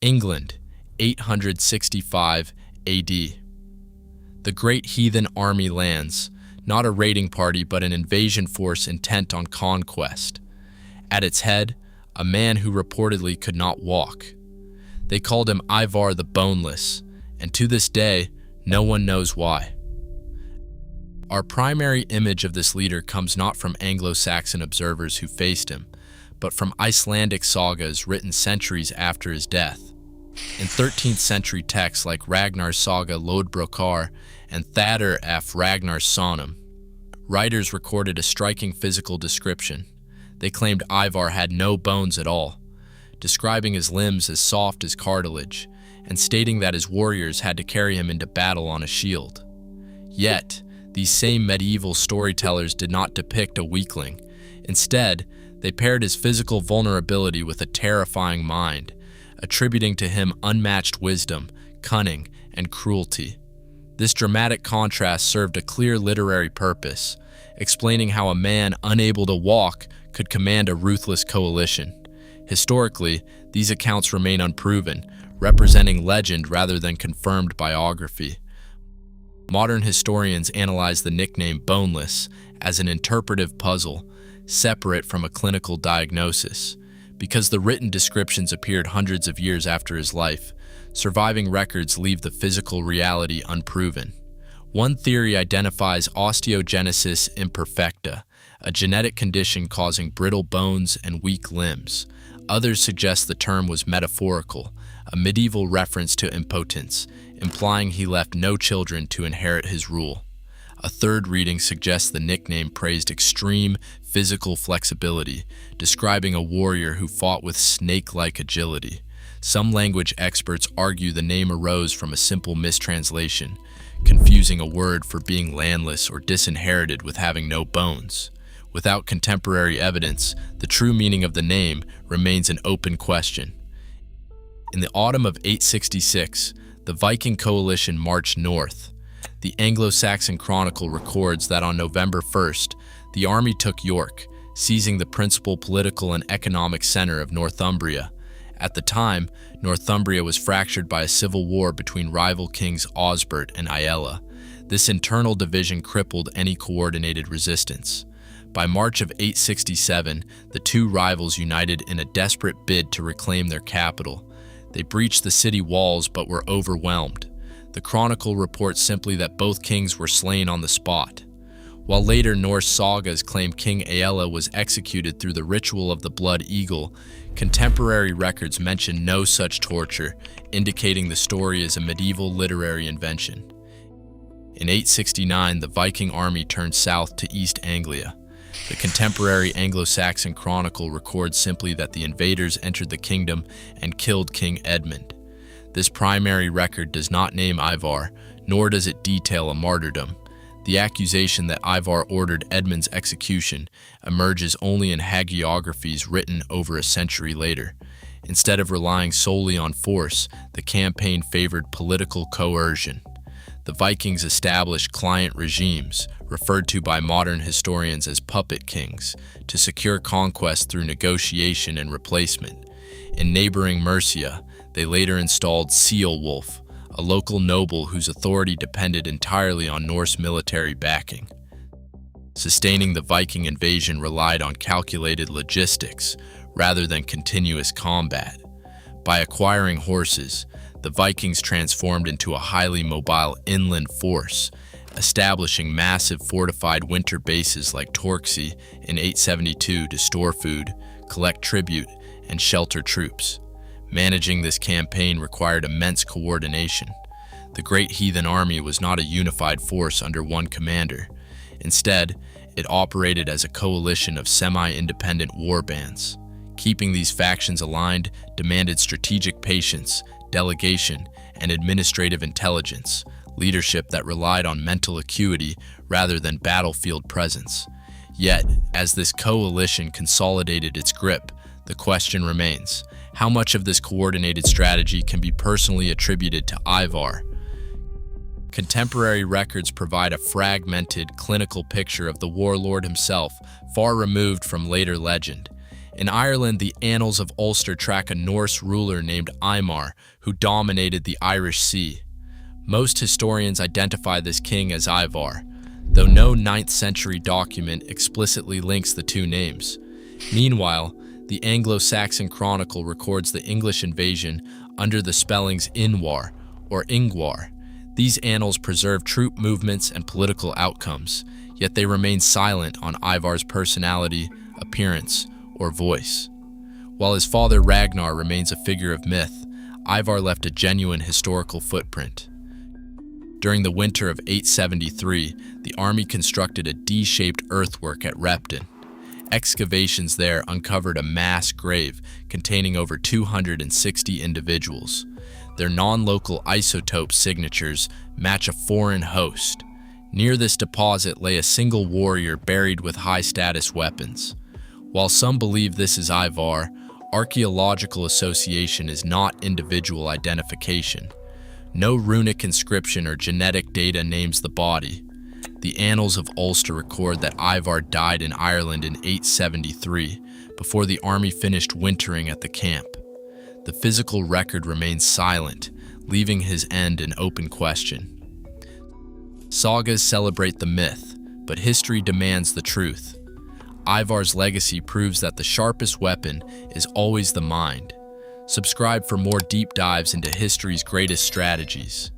England, 865 AD. The great heathen army lands, not a raiding party but an invasion force intent on conquest. At its head, a man who reportedly could not walk. They called him Ivar the Boneless, and to this day, no one knows why. Our primary image of this leader comes not from Anglo-Saxon observers who faced him, but from Icelandic sagas written centuries after his death. In 13th century texts like Ragnar's Saga Lodbrokar and Thader af Ragnar's Sonum, writers recorded a striking physical description. They claimed Ivar had no bones at all, describing his limbs as soft as cartilage, and stating that his warriors had to carry him into battle on a shield. Yet, these same medieval storytellers did not depict a weakling. Instead, they paired his physical vulnerability with a terrifying mind, attributing to him unmatched wisdom, cunning, and cruelty. This dramatic contrast served a clear literary purpose, explaining how a man unable to walk could command a ruthless coalition. Historically, these accounts remain unproven, representing legend rather than confirmed biography. Modern historians analyze the nickname Boneless as an interpretive puzzle, separate from a clinical diagnosis. Because the written descriptions appeared hundreds of years after his life, surviving records leave the physical reality unproven. One theory identifies osteogenesis imperfecta, a genetic condition causing brittle bones and weak limbs. Others suggest the term was metaphorical, a medieval reference to impotence, implying he left no children to inherit his rule. A third reading suggests the nickname praised extreme physical flexibility, describing a warrior who fought with snake-like agility. Some language experts argue the name arose from a simple mistranslation, confusing a word for being landless or disinherited with having no bones. Without contemporary evidence, the true meaning of the name remains an open question. In the autumn of 866, the Viking coalition marched north. The Anglo-Saxon Chronicle records that on November 1st, the army took York, seizing the principal political and economic center of Northumbria. At the time, Northumbria was fractured by a civil war between rival kings Osbert and Aella. This internal division crippled any coordinated resistance. By March of 867, the two rivals united in a desperate bid to reclaim their capital. They breached the city walls but were overwhelmed. The Chronicle reports simply that both kings were slain on the spot. While later Norse sagas claim King Aella was executed through the ritual of the blood eagle, contemporary records mention no such torture, indicating the story is a medieval literary invention. In 869, the Viking army turned south to East Anglia. The contemporary Anglo-Saxon Chronicle records simply that the invaders entered the kingdom and killed King Edmund. This primary record does not name Ivar, nor does it detail a martyrdom. The accusation that Ivar ordered Edmund's execution emerges only in hagiographies written over a century later. Instead of relying solely on force, the campaign favored political coercion. The Vikings established client regimes, referred to by modern historians as puppet kings, to secure conquest through negotiation and replacement. In neighboring Mercia, they later installed Ceolwulf, a local noble whose authority depended entirely on Norse military backing. Sustaining the Viking invasion relied on calculated logistics rather than continuous combat. By acquiring horses, the Vikings transformed into a highly mobile inland force, establishing massive fortified winter bases like Torksey in 872 to store food, collect tribute, and shelter troops. Managing this campaign required immense coordination. The Great Heathen Army was not a unified force under one commander. Instead, it operated as a coalition of semi-independent warbands. Keeping these factions aligned demanded strategic patience, delegation, and administrative intelligence, leadership that relied on mental acuity rather than battlefield presence. Yet, as this coalition consolidated its grip, the question remains: how much of this coordinated strategy can be personally attributed to Ivar? Contemporary records provide a fragmented, clinical picture of the warlord himself, far removed from later legend. In Ireland, the Annals of Ulster track a Norse ruler named Imar, who dominated the Irish Sea. Most historians identify this king as Ivar, though no 9th century document explicitly links the two names. Meanwhile, the Anglo-Saxon Chronicle records the English invasion under the spellings Inwar or Ingwar. These annals preserve troop movements and political outcomes, yet they remain silent on Ivar's personality, appearance, or voice. While his father Ragnar remains a figure of myth, Ivar left a genuine historical footprint. During the winter of 873, the army constructed a D-shaped earthwork at Repton. Excavations there uncovered a mass grave containing over 260 individuals. Their non-local isotope signatures match a foreign host. Near this deposit lay a single warrior buried with high-status weapons. While some believe this is Ivar, archaeological association is not individual identification. No runic inscription or genetic data names the body. The Annals of Ulster record that Ivar died in Ireland in 873, before the army finished wintering at the camp. The physical record remains silent, leaving his end an open question. Sagas celebrate the myth, but history demands the truth. Ivar's legacy proves that the sharpest weapon is always the mind. Subscribe for more deep dives into history's greatest strategies.